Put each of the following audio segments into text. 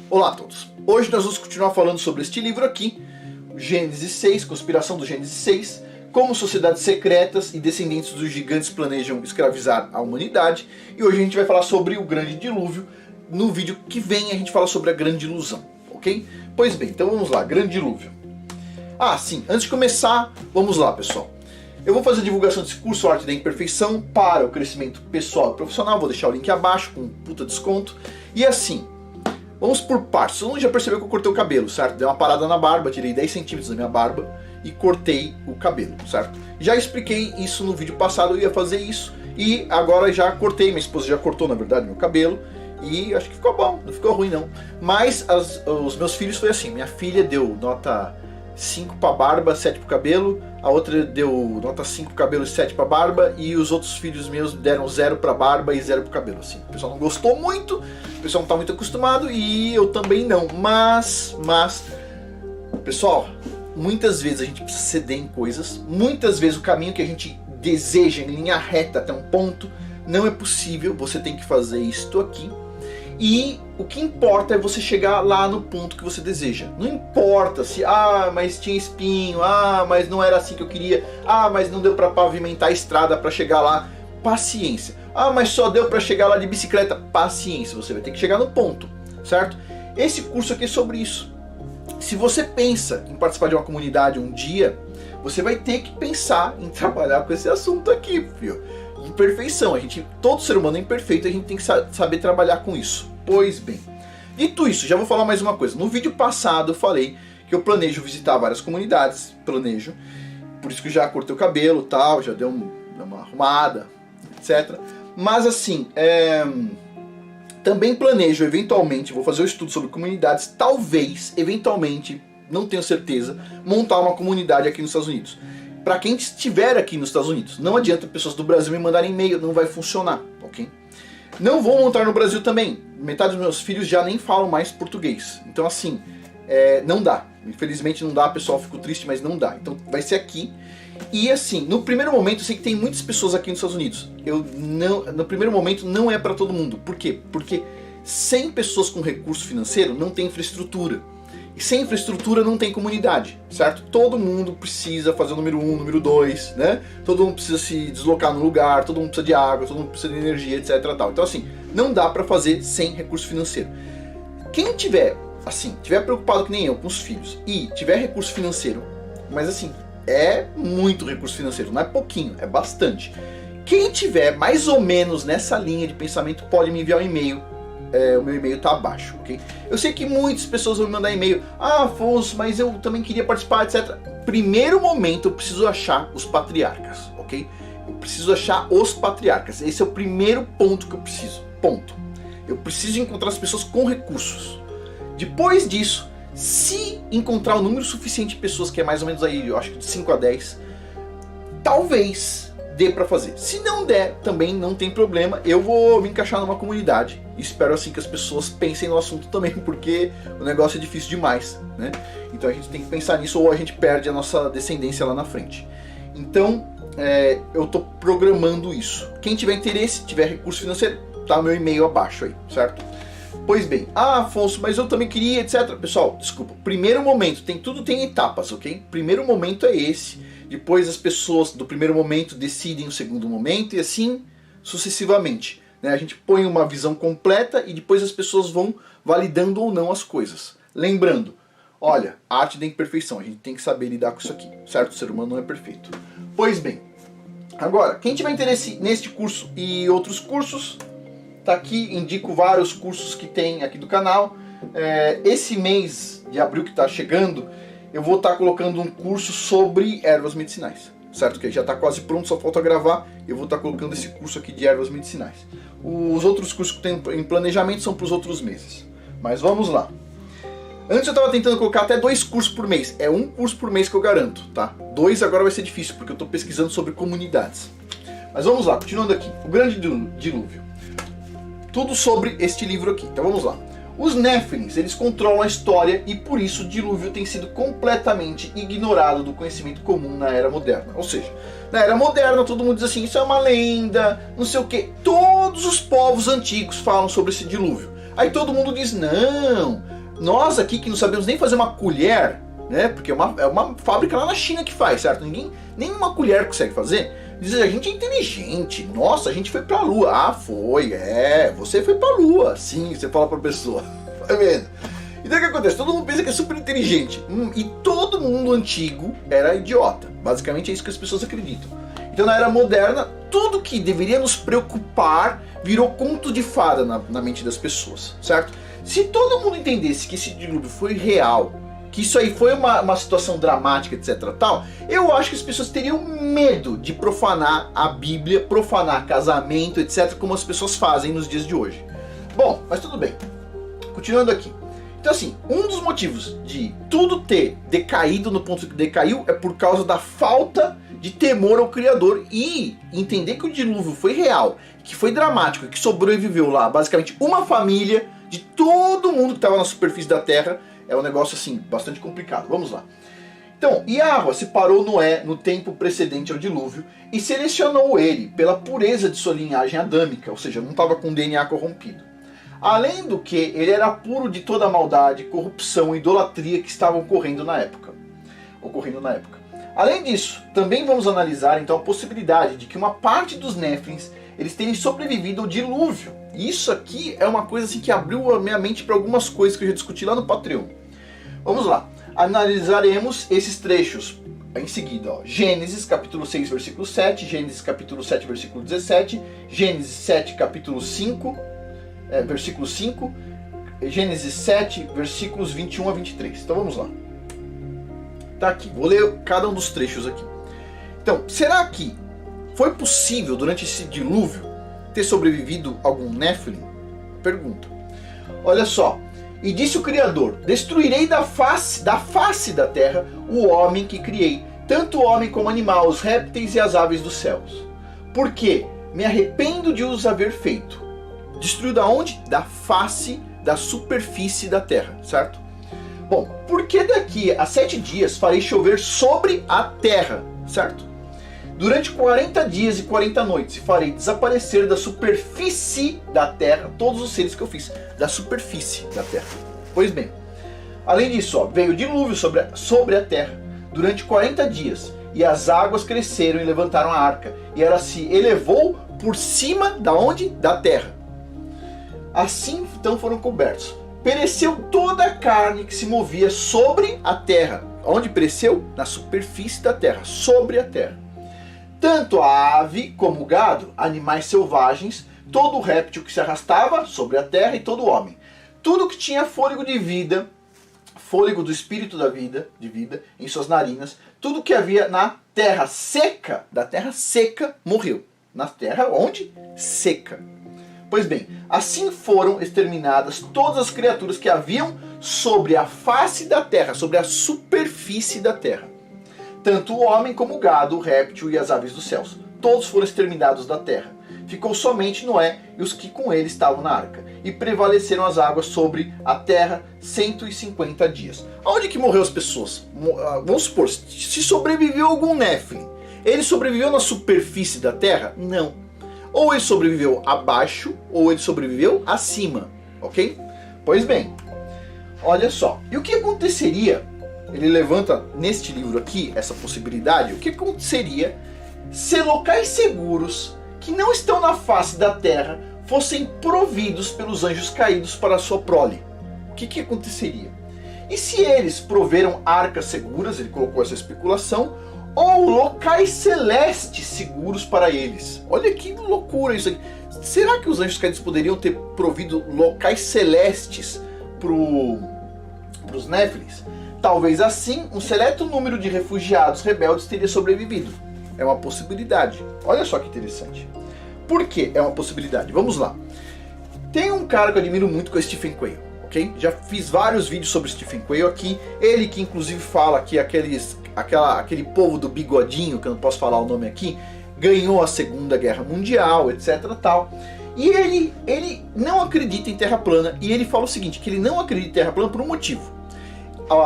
Olá a todos! Hoje nós vamos continuar falando sobre este livro aqui, Gênesis 6, Conspiração do Gênesis 6, como sociedades secretas e descendentes dos gigantes planejam escravizar a humanidade. E hoje a gente vai falar sobre o grande dilúvio. No vídeo que vem a gente fala sobre a grande ilusão, ok? Pois bem, então vamos lá, grande dilúvio. Ah, sim, antes de começar, vamos lá, pessoal. Eu vou fazer a divulgação desse curso Arte da Imperfeição para o crescimento pessoal e profissional, vou deixar o link abaixo com um puta desconto. E assim, vamos por partes. Todo mundo já percebeu que eu cortei o cabelo, certo? Dei uma parada na barba, tirei 10 centímetros da minha barba e cortei o cabelo, certo? Já expliquei isso no vídeo passado, eu ia fazer isso e agora já cortei, minha esposa já cortou na verdade meu cabelo e acho que ficou bom, não ficou ruim não. Mas os meus filhos foi assim, minha filha deu nota 5 para barba, 7 para cabelo, a outra deu nota 5 para cabelo e 7 para barba, e os outros filhos meus deram 0 para barba e 0 para cabelo. Assim, o pessoal não gostou muito, o pessoal não está muito acostumado e eu também não. Mas, pessoal, muitas vezes a gente precisa ceder em coisas, muitas vezes o caminho que a gente deseja em linha reta até um ponto não é possível, você tem que fazer isto aqui. E o que importa é você chegar lá no ponto que você deseja. Não importa se, mas tinha espinho, mas não era assim que eu queria, mas não deu para pavimentar a estrada para chegar lá. Paciência. Mas só deu para chegar lá de bicicleta. Paciência, você vai ter que chegar no ponto, certo? Esse curso aqui é sobre isso. Se você pensa em participar de uma comunidade um dia, você vai ter que pensar em trabalhar com esse assunto aqui, filho. Imperfeição, todo ser humano é imperfeito, a gente tem que saber trabalhar com isso. Pois bem, dito isso, já vou falar mais uma coisa. No vídeo passado eu falei que eu planejo visitar várias comunidades, por isso que eu já cortei o cabelo e tal, já dei uma arrumada, etc. Mas assim, também planejo eventualmente, vou fazer um estudo sobre comunidades, talvez, eventualmente, não tenho certeza, montar uma comunidade aqui nos Estados Unidos. Para quem estiver aqui nos Estados Unidos, não adianta pessoas do Brasil me mandarem e-mail, não vai funcionar, ok? Não vou montar no Brasil também, metade dos meus filhos já nem falam mais português, então assim, não dá, infelizmente não dá, pessoal, fico triste, mas não dá, então vai ser aqui. E assim, no primeiro momento, eu sei que tem muitas pessoas aqui nos Estados Unidos, no primeiro momento não é para todo mundo, por quê? Porque sem pessoas com recurso financeiro não tem infraestrutura. E sem infraestrutura não tem comunidade, certo? Todo mundo precisa fazer o número 1, número 2, né? Todo mundo precisa se deslocar no lugar, todo mundo precisa de água, todo mundo precisa de energia, etc. Tal. Então assim, não dá pra fazer sem recurso financeiro. Quem tiver preocupado que nem eu com os filhos e tiver recurso financeiro, mas assim, é muito recurso financeiro, não é pouquinho, é bastante. Quem tiver mais ou menos nessa linha de pensamento pode me enviar um e-mail. O meu e-mail tá abaixo, ok? Eu sei que muitas pessoas vão me mandar e-mail, Afonso, mas eu também queria participar, etc. Primeiro momento eu preciso achar os patriarcas, ok? Eu preciso achar os patriarcas, esse é o primeiro ponto que eu preciso, ponto. Eu preciso encontrar as pessoas com recursos. Depois disso, se encontrar o número suficiente de pessoas, que é mais ou menos aí, eu acho que de 5 a 10, talvez dê pra fazer. Se não der, também não tem problema, eu vou me encaixar numa comunidade. Espero assim que as pessoas pensem no assunto também, porque o negócio é difícil demais, né? Então a gente tem que pensar nisso ou a gente perde a nossa descendência lá na frente. Então, eu tô programando isso. Quem tiver interesse, tiver recurso financeiro, tá o meu e-mail abaixo aí, certo? Pois bem, Afonso, mas eu também queria, etc. Pessoal, desculpa, primeiro momento, tudo tem etapas, ok? Primeiro momento é esse. Depois as pessoas do primeiro momento decidem o segundo momento e assim sucessivamente, né? A gente põe uma visão completa e depois as pessoas vão validando ou não as coisas. Lembrando, olha, a arte da imperfeição, a gente tem que saber lidar com isso aqui, certo? O ser humano não é perfeito. Pois bem, agora, quem tiver interesse neste curso e outros cursos, tá aqui, indico vários cursos que tem aqui do canal. Esse mês de abril que está chegando, eu vou estar colocando um curso sobre ervas medicinais, certo? Que já está quase pronto, só falta gravar. Eu vou estar colocando esse curso aqui de ervas medicinais. Os outros cursos que tem em planejamento são para os outros meses. Mas vamos lá. Antes eu estava tentando colocar até 2 cursos por mês. É um curso por mês que eu garanto, tá? 2 agora vai ser difícil, porque eu estou pesquisando sobre comunidades. Mas vamos lá, continuando aqui. O grande dilúvio. Tudo sobre este livro aqui. Então vamos lá. Os Néfilins, eles controlam a história e por isso o dilúvio tem sido completamente ignorado do conhecimento comum na Era Moderna. Ou seja, na Era Moderna todo mundo diz assim, isso é uma lenda, não sei o que. Todos os povos antigos falam sobre esse dilúvio. Aí todo mundo diz, não, Nós aqui que não sabemos nem fazer uma colher, né? Porque é uma fábrica lá na China que faz, certo? Nenhuma colher consegue fazer. Diz, a gente é inteligente. Nossa, a gente foi pra Lua. Ah, foi, você foi pra Lua. Sim, você fala pra pessoa. Tá vendo? Então o que acontece? Todo mundo pensa que é super inteligente. E todo mundo antigo era idiota. Basicamente é isso que as pessoas acreditam. Então na era moderna, tudo que deveria nos preocupar virou conto de fada na mente das pessoas, certo? Se todo mundo entendesse que esse dilúvio foi real, que isso aí foi uma situação dramática, etc. tal, eu acho que as pessoas teriam medo de profanar a Bíblia, profanar casamento, etc., como as pessoas fazem nos dias de hoje. Bom, mas tudo bem. Continuando aqui. Então assim, um dos motivos de tudo ter decaído no ponto que decaiu é por causa da falta de temor ao Criador e entender que o dilúvio foi real, que foi dramático, que sobreviveu lá basicamente uma família de todo mundo que estava na superfície da Terra, é um negócio assim, bastante complicado. Vamos lá. Então, Yahweh separou Noé no tempo precedente ao dilúvio e selecionou ele pela pureza de sua linhagem adâmica, ou seja, não estava com DNA corrompido. Além do que, ele era puro de toda a maldade, corrupção e idolatria que estavam ocorrendo na época. Além disso, também vamos analisar então a possibilidade de que uma parte dos Néfilins eles terem sobrevivido ao dilúvio. E isso aqui é uma coisa assim que abriu a minha mente para algumas coisas que eu já discuti lá no Patreon. Vamos lá. Analisaremos esses trechos em seguida. Gênesis capítulo 6, versículo 7, Gênesis capítulo 7, versículo 17, Gênesis 7, capítulo 5, versículo 5, Gênesis 7, versículos 21 a 23. Então vamos lá. Tá aqui, vou ler cada um dos trechos aqui. Então, será que foi possível durante esse dilúvio ter sobrevivido algum Néfilim? Pergunta. Olha só. E disse o Criador: destruirei da face da terra o homem que criei, tanto o homem como o animal, os répteis e as aves dos céus. Porque me arrependo de os haver feito. Destruiu da onde? Da face, da superfície da terra, certo? Bom, porque daqui a 7 dias farei chover sobre a terra, certo? Durante 40 dias e 40 noites farei desaparecer da superfície da terra todos os seres que eu fiz, da superfície da terra. Pois bem, além disso, veio o dilúvio sobre a terra durante 40 dias, e as águas cresceram e levantaram a arca, e ela se elevou por cima da onde? Da terra. Assim então foram cobertos. Pereceu toda a carne que se movia sobre a terra. Onde pereceu? Na superfície da terra, sobre a terra. Tanto a ave como o gado, animais selvagens, todo réptil que se arrastava sobre a terra e todo homem. Tudo que tinha fôlego de vida, fôlego do espírito da vida, de vida, em suas narinas, tudo que havia na terra seca, da terra seca, morreu. Na terra onde? Seca. Pois bem, assim foram exterminadas todas as criaturas que haviam sobre a face da terra, sobre a superfície da terra. Tanto o homem como o gado, o réptil e as aves dos céus. Todos foram exterminados da terra. Ficou somente Noé e os que com ele estavam na arca. E prevaleceram as águas sobre a terra 150 dias. Onde que morreu as pessoas? Vamos supor, se sobreviveu algum Néfilim, ele sobreviveu na superfície da terra? Não. Ou ele sobreviveu abaixo, ou ele sobreviveu acima, ok? Pois bem, olha só. E o que aconteceria, ele levanta neste livro aqui, essa possibilidade, o que aconteceria se locais seguros, que não estão na face da terra, fossem providos pelos anjos caídos para a sua prole? O que aconteceria? E se eles proveram arcas seguras, ele colocou essa especulação, ou locais celestes seguros para eles? Olha que loucura isso aqui. Será que os anjos caídos poderiam ter provido locais celestes para os Néfilins? Talvez assim, um seleto número de refugiados rebeldes teria sobrevivido. É uma possibilidade. Olha só que interessante. Por que é uma possibilidade? Vamos lá. Tem um cara que eu admiro muito, que é o Stephen Quayle. Okay? Já fiz vários vídeos sobre Stephen Quayle aqui. Ele que inclusive fala que aquele povo do bigodinho, que eu não posso falar o nome aqui, ganhou a Segunda Guerra Mundial, etc. tal. E ele não acredita em Terra plana. E ele fala o seguinte, que ele não acredita em Terra plana por um motivo.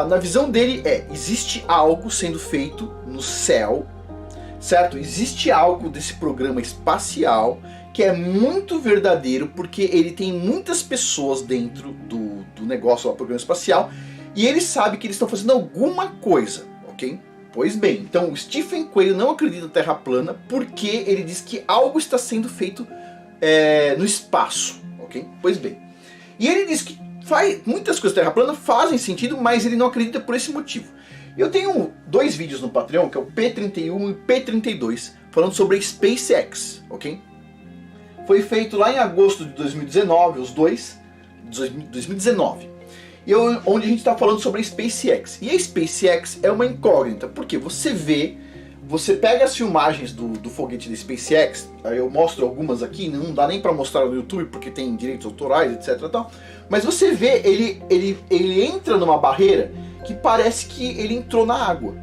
Na visão dele existe algo sendo feito no céu, certo? Existe algo desse programa espacial que é muito verdadeiro, porque ele tem muitas pessoas dentro do do negócio lá, programa espacial, e ele sabe que eles estão fazendo alguma coisa, ok? Pois bem, então o Stephen Quayle não acredita na Terra plana porque ele diz que algo está sendo feito no espaço, ok? Pois bem, e ele diz que muitas coisas da Terra plana fazem sentido, mas ele não acredita por esse motivo. Eu tenho 2 vídeos no Patreon, que é o P31 e P32, falando sobre a SpaceX, ok? Foi feito lá em agosto de 2019, os dois, 2019. Onde a gente está falando sobre a SpaceX. E a SpaceX é uma incógnita, porque você pega as filmagens do foguete da SpaceX, aí eu mostro algumas aqui, não dá nem para mostrar no YouTube porque tem direitos autorais, etc. Tal, mas você vê, ele entra numa barreira que parece que ele entrou na água.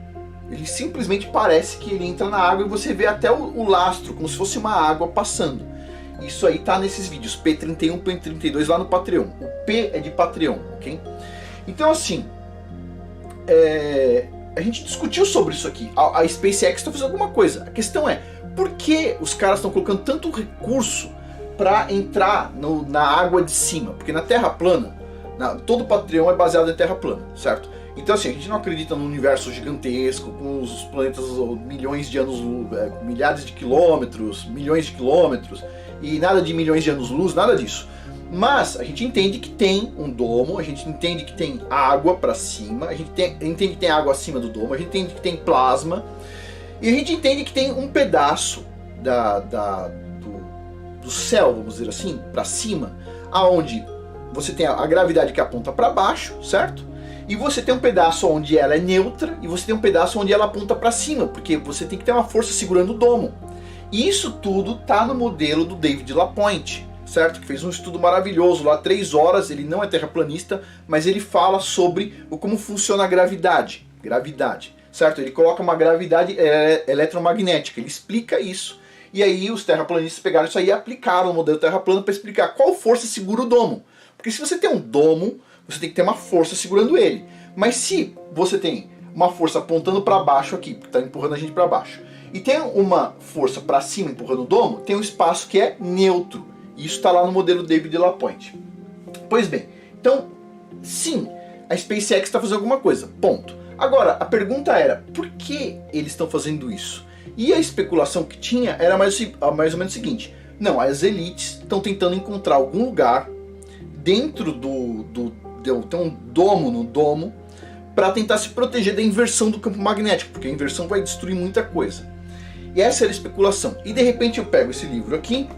Ele simplesmente parece que ele entra na água e você vê até o lastro, como se fosse uma água passando. Isso aí tá nesses vídeos, P31, P32 lá no Patreon. O P é de Patreon, ok? Então assim, a gente discutiu sobre isso aqui. A SpaceX está fazendo alguma coisa. A questão é, por que os caras estão colocando tanto recurso para entrar na água de cima? Porque na Terra plana, todo o Patreon é baseado em Terra plana, certo? Então assim, a gente não acredita num universo gigantesco, com os planetas milhões de anos, milhares de quilômetros, milhões de quilômetros, e nada de milhões de anos-luz, nada disso. Mas a gente entende que tem um domo, a gente entende que tem água para cima, a gente entende que tem água acima do domo, a gente entende que tem plasma, e a gente entende que tem um pedaço do céu, vamos dizer assim, para cima, aonde você tem a gravidade que aponta para baixo, certo? E você tem um pedaço onde ela é neutra, e você tem um pedaço onde ela aponta para cima, porque você tem que ter uma força segurando o domo. E isso tudo tá no modelo do David Lapointe, certo? Que fez um estudo maravilhoso lá, 3 horas, ele não é terraplanista, mas ele fala sobre como funciona a gravidade, certo? Ele coloca uma gravidade eletromagnética, ele explica isso. E aí os terraplanistas pegaram isso aí e aplicaram o modelo terra plana para explicar qual força segura o domo. Porque se você tem um domo, você tem que ter uma força segurando ele. Mas se você tem uma força apontando para baixo aqui, que está empurrando a gente para baixo, e tem uma força para cima empurrando o domo, tem um espaço que é neutro. E isso está lá no modelo David Lapointe. Pois bem, então, sim, a SpaceX está fazendo alguma coisa, ponto. Agora, a pergunta era, por que eles estão fazendo isso? E a especulação que tinha era mais ou menos o seguinte: não, as elites estão tentando encontrar algum lugar dentro tem um domo no domo para tentar se proteger da inversão do campo magnético, porque a inversão vai destruir muita coisa. E essa era a especulação. E de repente eu pego esse livro aqui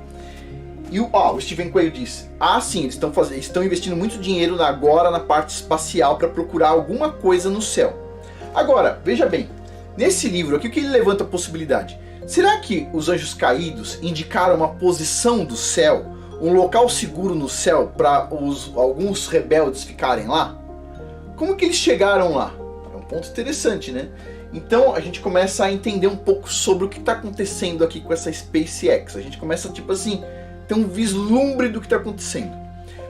e o Stephen Quayle diz: sim, eles estão investindo muito dinheiro agora na parte espacial para procurar alguma coisa no céu. Agora, veja bem, nesse livro aqui o que ele levanta a possibilidade? Será que os anjos caídos indicaram uma posição do céu, um local seguro no céu para alguns rebeldes ficarem lá? Como que eles chegaram lá? É um ponto interessante, né? Então a gente começa a entender um pouco sobre o que está acontecendo aqui com essa SpaceX. A gente começa, tipo assim, ter um vislumbre do que está acontecendo.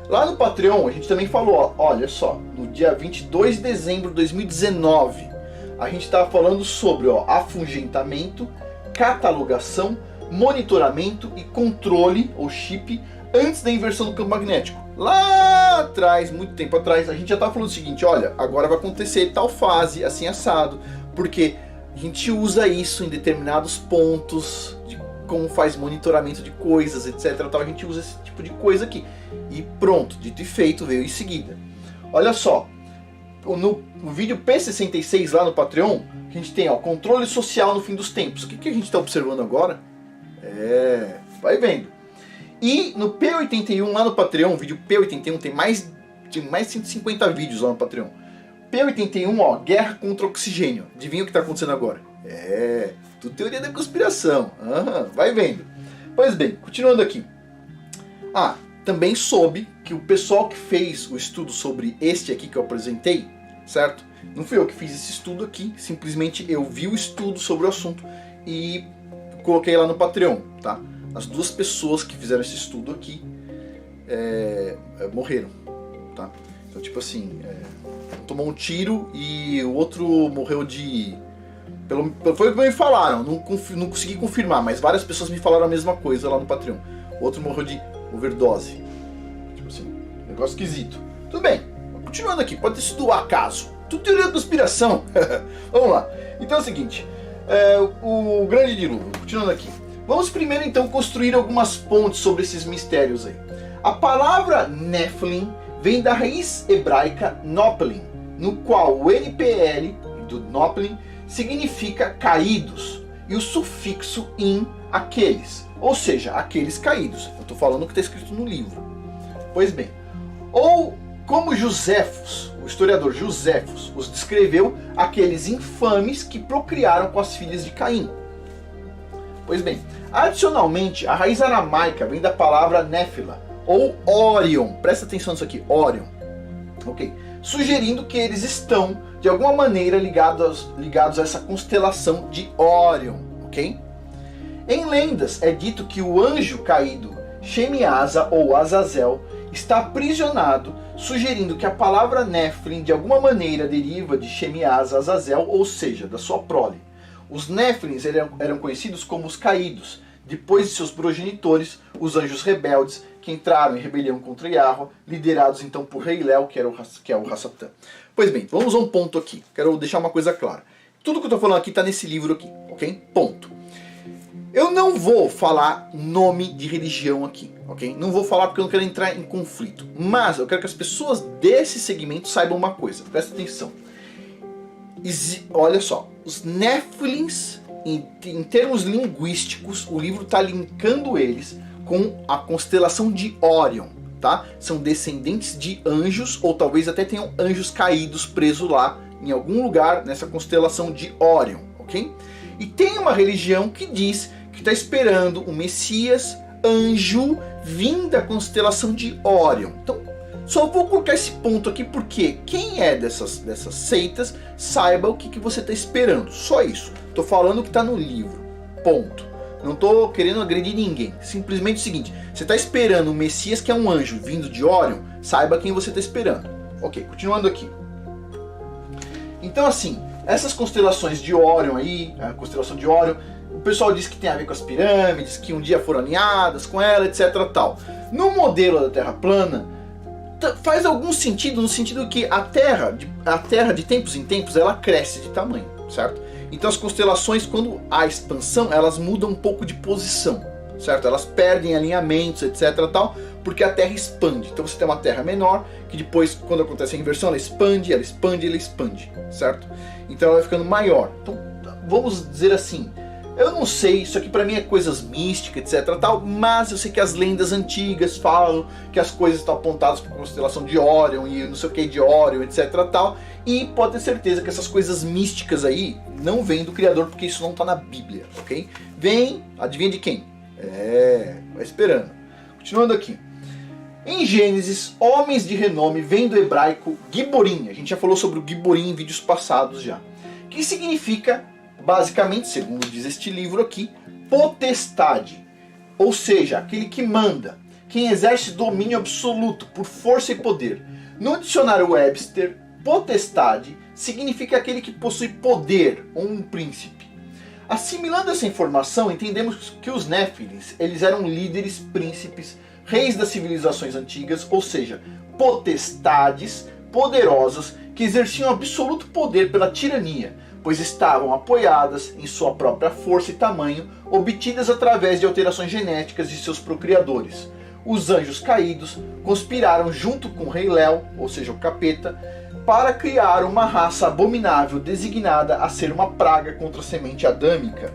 Lá no Patreon a gente também falou, olha só, no dia 22 de dezembro de 2019, a gente estava falando sobre afungentamento, catalogação, monitoramento e controle, ou chip, antes da inversão do campo magnético. Lá atrás, muito tempo atrás, a gente já estava falando o seguinte: olha, agora vai acontecer tal fase, assim assado, porque a gente usa isso em determinados pontos, de como faz monitoramento de coisas, etc. Tal, a gente usa esse tipo de coisa aqui. E pronto, dito e feito, veio em seguida. Olha só, no vídeo P66 lá no Patreon, a gente tem controle social no fim dos tempos. O que a gente está observando agora? Vai vendo. E no P81 lá no Patreon, o vídeo P81 tem mais de 150 vídeos lá no Patreon. P81, guerra contra oxigênio. Adivinha o que está acontecendo agora? Tudo teoria da conspiração. Vai vendo. Pois bem, continuando aqui. Também soube que o pessoal que fez o estudo sobre este aqui que eu apresentei, certo? Não fui eu que fiz esse estudo aqui, simplesmente eu vi o estudo sobre o assunto e coloquei lá no Patreon, tá? As 2 pessoas que fizeram esse estudo aqui morreram, tá? Então, tipo assim, tomou um tiro e o outro morreu de... Foi o que me falaram, não consegui confirmar, mas várias pessoas me falaram a mesma coisa lá no Patreon. O outro morreu de overdose. Tipo assim, negócio esquisito. Tudo bem, continuando aqui, pode ter sido o acaso. Tudo teoria da conspiração. Vamos lá. Então é o seguinte, o grande dilúvio, continuando aqui. Vamos primeiro então construir algumas pontes sobre esses mistérios aí. A palavra Nephilim vem da raiz hebraica Noplim, no qual o NPL do Noplim significa caídos, e o sufixo in, aqueles, ou seja, aqueles caídos. Eu estou falando o que está escrito no livro. Pois bem, ou como Josefos, o historiador Josefos, os descreveu, aqueles infames que procriaram com as filhas de Caim. Pois bem, adicionalmente, a raiz aramaica vem da palavra Néfila, ou Orion, presta atenção nisso aqui, Orion, ok? Sugerindo que eles estão, de alguma maneira, ligados a essa constelação de Orion, ok? Em lendas é dito que o anjo caído, Shemiasa ou Azazel, está aprisionado, sugerindo que a palavra Nephilim de alguma maneira deriva de Shemiasa Azazel, ou seja, da sua prole. Os Néfilins eram conhecidos como os caídos, depois de seus progenitores, os anjos rebeldes, que entraram em rebelião contra Yahweh, liderados então por Rei Léo, que é o Hassatã. Pois bem, vamos a um ponto aqui. Quero deixar uma coisa clara. Tudo que eu estou falando aqui está nesse livro aqui, ok? Ponto. Eu não vou falar nome de religião aqui, ok? Não vou falar porque eu não quero entrar em conflito. Mas eu quero que as pessoas desse segmento saibam uma coisa. Presta atenção. Olha só, os Néfilins, em termos linguísticos, o livro está linkando eles com a constelação de Orion, tá? São descendentes de anjos, ou talvez até tenham anjos caídos presos lá, em algum lugar, nessa constelação de Orion, ok? E tem uma religião que diz que está esperando o Messias, anjo, vindo da constelação de Orion. Então, só vou colocar esse ponto aqui porque quem é dessas seitas saiba o que você está esperando. Só isso. Estou falando o que está no livro. Ponto. Não estou querendo agredir ninguém. Simplesmente o seguinte. Você está esperando o Messias, que é um anjo vindo de Orion, saiba quem você está esperando. Ok, continuando aqui. Então assim, essas constelações de Orion aí, a constelação de Orion, o pessoal diz que tem a ver com as pirâmides, que um dia foram alinhadas com ela, etc. tal. No modelo da Terra plana, faz algum sentido, no sentido que a Terra de tempos em tempos, ela cresce de tamanho, certo? Então as constelações, quando há expansão, elas mudam um pouco de posição, certo? Elas perdem alinhamentos, etc. tal, porque a Terra expande. Então você tem uma Terra menor, que depois, quando acontece a inversão, ela expande, ela expande, ela expande, certo? Então ela vai ficando maior. Então, vamos dizer assim, eu não sei, isso aqui pra mim é coisas místicas, etc. tal, mas eu sei que as lendas antigas falam que as coisas estão apontadas para a constelação de Orion e não sei o que de Orion, etc. tal, e pode ter certeza que essas coisas místicas aí não vêm do Criador, porque isso não está na Bíblia, ok? Vem, adivinha de quem? Vai esperando. Continuando aqui. Em Gênesis, homens de renome vêm do hebraico Giborim. A gente já falou sobre o Giborim em vídeos passados já. Que significa, basicamente, segundo diz este livro aqui, potestade. Ou seja, aquele que manda, quem exerce domínio absoluto por força e poder. No dicionário Webster, potestade significa aquele que possui poder, ou um príncipe. Assimilando essa informação, entendemos que os Néfilins, eles eram líderes, príncipes, reis das civilizações antigas, ou seja, potestades poderosas que exerciam absoluto poder pela tirania, pois estavam apoiadas em sua própria força e tamanho, obtidas através de alterações genéticas de seus procriadores. Os anjos caídos conspiraram junto com o rei Léo, ou seja, o capeta, para criar uma raça abominável designada a ser uma praga contra a semente adâmica.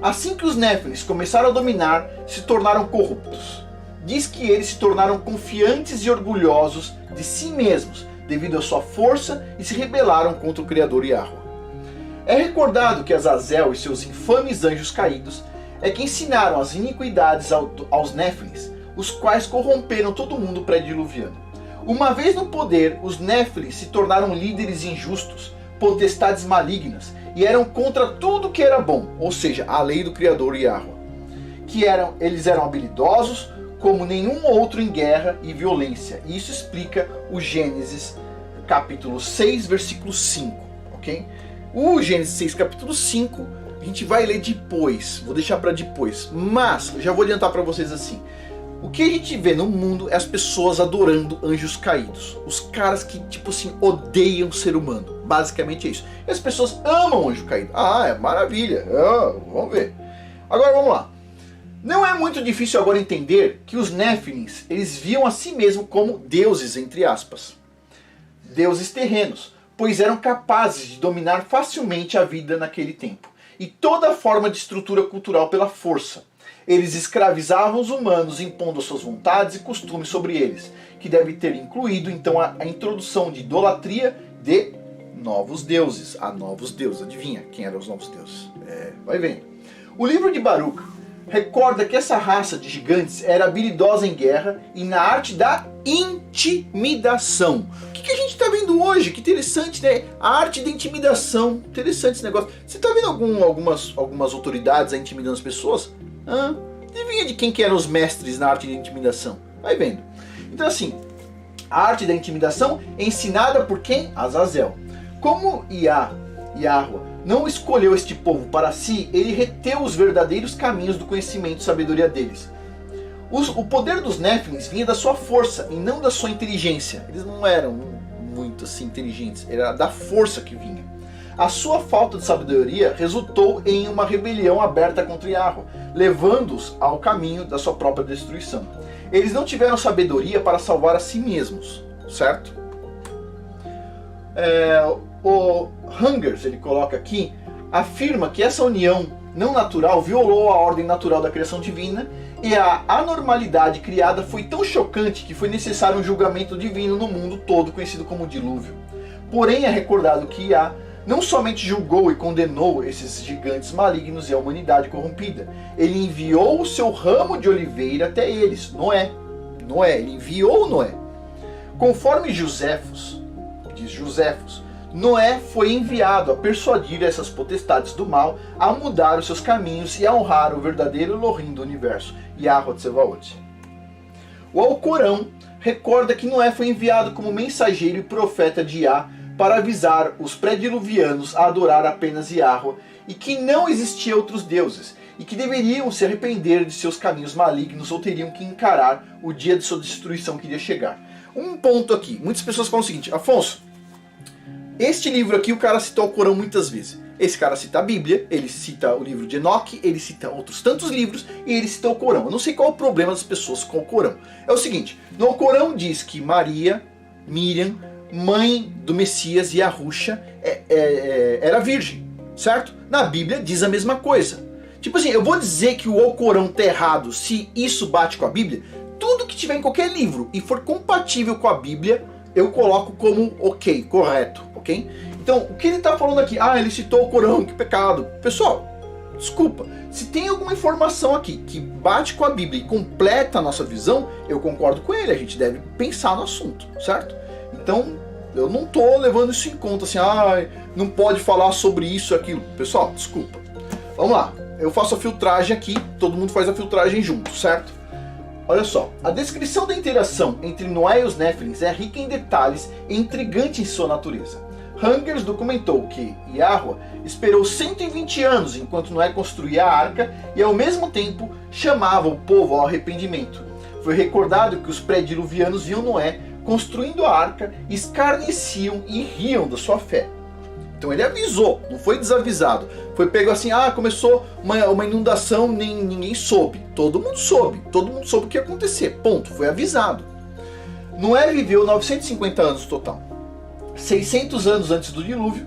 Assim que os Néfilins começaram a dominar, se tornaram corruptos. Diz que eles se tornaram confiantes e orgulhosos de si mesmos, devido à sua força, e se rebelaram contra o Criador Yahweh. É recordado que Azazel e seus infames anjos caídos é que ensinaram as iniquidades aos Néfilins, os quais corromperam todo mundo pré-diluviano. Uma vez no poder, os Néfilins se tornaram líderes injustos, potestades malignas, e eram contra tudo que era bom, ou seja, a lei do Criador Yahweh. Eles eram habilidosos, como nenhum outro em guerra e violência. E isso explica o Gênesis capítulo 6, versículo 5, ok? O Gênesis 6, capítulo 5, a gente vai ler depois, vou deixar para depois. Mas, já vou adiantar para vocês assim, O que a gente vê no mundo é as pessoas adorando anjos caídos. Os caras que, tipo assim, odeiam o ser humano. Basicamente é isso. E as pessoas amam anjo caído. Ah, é maravilha. Vamos ver. Agora vamos lá. Não é muito difícil agora entender que os Néfilins, eles viam a si mesmos como deuses, entre aspas. Deuses terrenos, pois eram capazes de dominar facilmente a vida naquele tempo. E toda forma de estrutura cultural pela força. Eles escravizavam os humanos, impondo suas vontades e costumes sobre eles, que deve ter incluído então a introdução de idolatria de novos deuses. Novos deuses, adivinha quem eram os novos deuses? Vai vendo. O livro de Baruch recorda que essa raça de gigantes era habilidosa em guerra e na arte da intimidação. O que a gente está vendo hoje? Que interessante, né? A arte da intimidação. Interessante esse negócio. Você está vendo algumas autoridades intimidando as pessoas? Adivinha de quem que eram os mestres na arte da intimidação? Vai vendo. Então assim, a arte da intimidação é ensinada por quem? Azazel. Como Yahweh não escolheu este povo para si, ele reteu os verdadeiros caminhos do conhecimento e sabedoria deles. O poder dos Néfilins vinha da sua força e não da sua inteligência. Eles não eram muito assim inteligentes, era da força que vinha. A sua falta de sabedoria resultou em uma rebelião aberta contra Yahweh, levando-os ao caminho da sua própria destruição. Eles não tiveram sabedoria para salvar a si mesmos, certo? O Hungers, ele coloca aqui, afirma que essa união não natural violou a ordem natural da criação divina e a anormalidade criada foi tão chocante que foi necessário um julgamento divino no mundo todo, conhecido como dilúvio. Porém, é recordado que Yah não somente julgou e condenou esses gigantes malignos e a humanidade corrompida, ele enviou o seu ramo de oliveira até eles, Noé, ele enviou Noé. Conforme Josefos, Noé foi enviado a persuadir essas potestades do mal a mudar os seus caminhos e a honrar o verdadeiro Elohim do universo, Yahweh Tsevaot. O Alcorão recorda que Noé foi enviado como mensageiro e profeta de Yah para avisar os pré-diluvianos a adorar apenas Yahweh e que não existiam outros deuses e que deveriam se arrepender de seus caminhos malignos ou teriam que encarar o dia de sua destruição que iria chegar. Um ponto aqui, muitas pessoas falam o seguinte: Afonso, este livro aqui o cara cita o Alcorão muitas vezes. Esse cara cita a Bíblia, ele cita o livro de Enoque, ele cita outros tantos livros e ele cita o Alcorão. Eu não sei qual é o problema das pessoas com o Alcorão. É o seguinte, no Alcorão diz que Maria, Miriam, mãe do Messias e Yahusha era virgem, certo? Na Bíblia diz a mesma coisa. Tipo assim, eu vou dizer que o Alcorão tá errado se isso bate com a Bíblia? Tudo que tiver em qualquer livro e for compatível com a Bíblia, eu coloco como ok, correto, ok? Então, o que ele está falando aqui? Ele citou o Corão, que pecado. Pessoal, desculpa, se tem alguma informação aqui que bate com a Bíblia e completa a nossa visão, eu concordo com ele, a gente deve pensar no assunto, certo? Então, eu não estou levando isso em conta, assim, não pode falar sobre isso e aquilo. Pessoal, desculpa. Vamos lá, eu faço a filtragem aqui, todo mundo faz a filtragem junto, certo? Olha só, a descrição da interação entre Noé e os Néfilins é rica em detalhes e intrigante em sua natureza. Hungers documentou que Yahweh esperou 120 anos enquanto Noé construía a arca e ao mesmo tempo chamava o povo ao arrependimento. Foi recordado que os pré-diluvianos viam Noé construindo a arca, escarneciam e riam da sua fé. Então ele avisou, não foi desavisado. Foi pego assim, começou uma inundação, ninguém soube. Todo mundo soube o que ia acontecer, ponto, foi avisado. Noé viveu 950 anos total. 600 anos antes do dilúvio,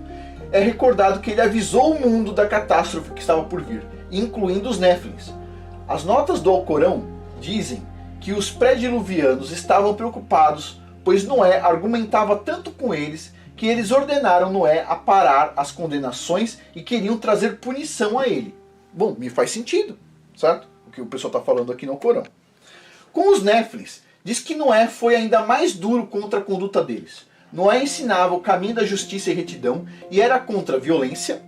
é recordado que ele avisou o mundo da catástrofe que estava por vir, incluindo os Néfilins. As notas do Alcorão dizem que os pré-diluvianos estavam preocupados, pois Noé argumentava tanto com eles que eles ordenaram Noé a parar as condenações e queriam trazer punição a ele. Bom, me faz sentido, certo? O que o pessoal está falando aqui no Alcorão. Com os Néfilins, diz que Noé foi ainda mais duro contra a conduta deles. Noé ensinava o caminho da justiça e retidão e era contra a violência,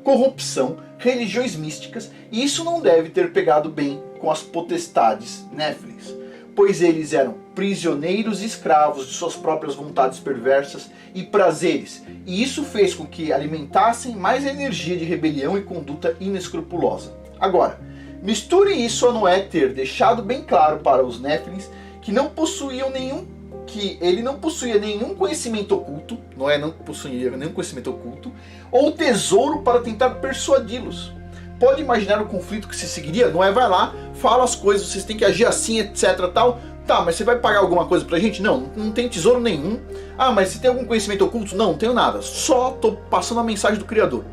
corrupção, religiões místicas, e isso não deve ter pegado bem com as potestades Néfilins, pois eles eram prisioneiros e escravos de suas próprias vontades perversas e prazeres, e isso fez com que alimentassem mais energia de rebelião e conduta inescrupulosa. Agora, Misture isso a Noé ter deixado bem claro para os Néfilins que ele não possuía nenhum conhecimento oculto, Noé não possuía nenhum conhecimento oculto, ou tesouro para tentar persuadi-los. Pode imaginar o conflito que se seguiria? Noé vai lá, fala as coisas, vocês têm que agir assim, etc, tal. Tá, mas você vai pagar alguma coisa pra gente? Não, não tem tesouro nenhum. Ah, mas você tem algum conhecimento oculto? Não, não tenho nada. Só tô passando a mensagem do Criador.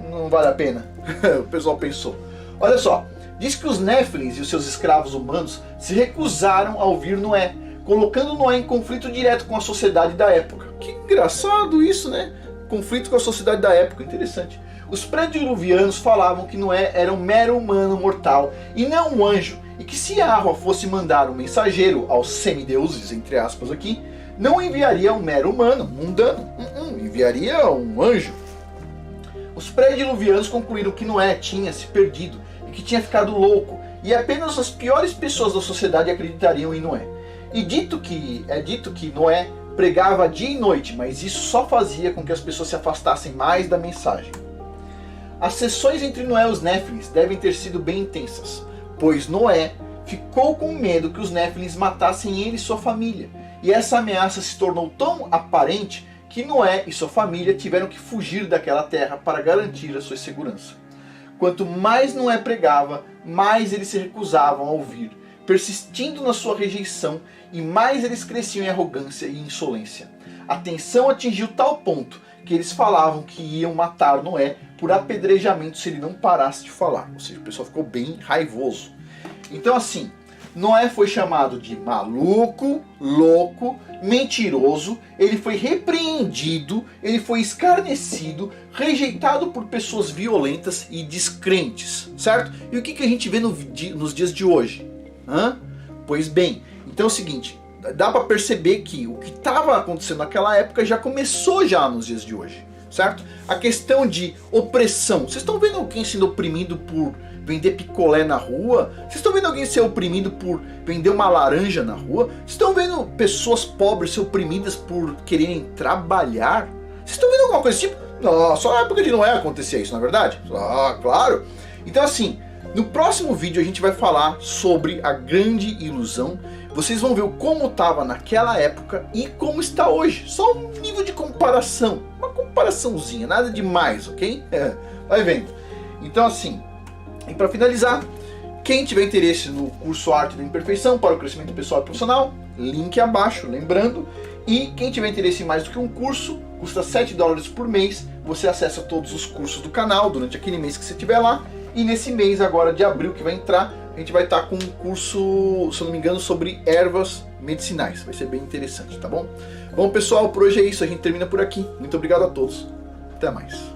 Não vale a pena. O pessoal pensou. Olha só, diz que os Néfilins e os seus escravos humanos se recusaram a ouvir Noé, colocando Noé em conflito direto com a sociedade da época. Que engraçado isso, né? Conflito com a sociedade da época, interessante. Os pré-diluvianos falavam que Noé era um mero humano mortal e não um anjo, e que se Yahweh fosse mandar um mensageiro aos semideuses, entre aspas aqui, não enviaria um mero humano, mundano, enviaria um anjo. Os pré-diluvianos concluíram que Noé tinha se perdido e que tinha ficado louco, e apenas as piores pessoas da sociedade acreditariam em Noé. É dito que Noé pregava dia e noite, mas isso só fazia com que as pessoas se afastassem mais da mensagem. As sessões entre Noé e os Néfilins devem ter sido bem intensas, pois Noé ficou com medo que os Néfilins matassem ele e sua família, e essa ameaça se tornou tão aparente que Noé e sua família tiveram que fugir daquela terra para garantir a sua segurança. Quanto mais Noé pregava, mais eles se recusavam a ouvir, persistindo na sua rejeição, e mais eles cresciam em arrogância e insolência. A tensão atingiu tal ponto que eles falavam que iam matar Noé por apedrejamento se ele não parasse de falar. Ou seja, o pessoal ficou bem raivoso. Então assim, Noé foi chamado de maluco, louco, mentiroso, ele foi repreendido, ele foi escarnecido, rejeitado por pessoas violentas e descrentes, certo? E o que a gente vê nos dias de hoje? Pois bem, então é o seguinte, dá para perceber que o que estava acontecendo naquela época já começou já nos dias de hoje, certo? A questão de opressão, vocês estão vendo alguém sendo oprimido por vender picolé na rua? Vocês estão vendo alguém ser oprimido por vender uma laranja na rua? Vocês estão vendo pessoas pobres ser oprimidas por quererem trabalhar? Vocês estão vendo alguma coisa tipo? Não, só na época de Noé acontecia isso, não é verdade? Claro! Então assim, no próximo vídeo a gente vai falar sobre a grande ilusão. Vocês vão ver como estava naquela época e como está hoje. Só um nível de comparação. Uma comparaçãozinha, nada demais, ok? Vai vendo. Então assim, e para finalizar, quem tiver interesse no curso Arte da Imperfeição para o crescimento pessoal e profissional, link abaixo, lembrando. E quem tiver interesse em mais do que um curso, custa $7 por mês. Você acessa todos os cursos do canal durante aquele mês que você estiver lá. E nesse mês agora de abril que vai entrar, a gente vai estar com um curso, se eu não me engano, sobre ervas medicinais. Vai ser bem interessante, tá bom? Bom pessoal, por hoje é isso, a gente termina por aqui. Muito obrigado a todos. Até mais.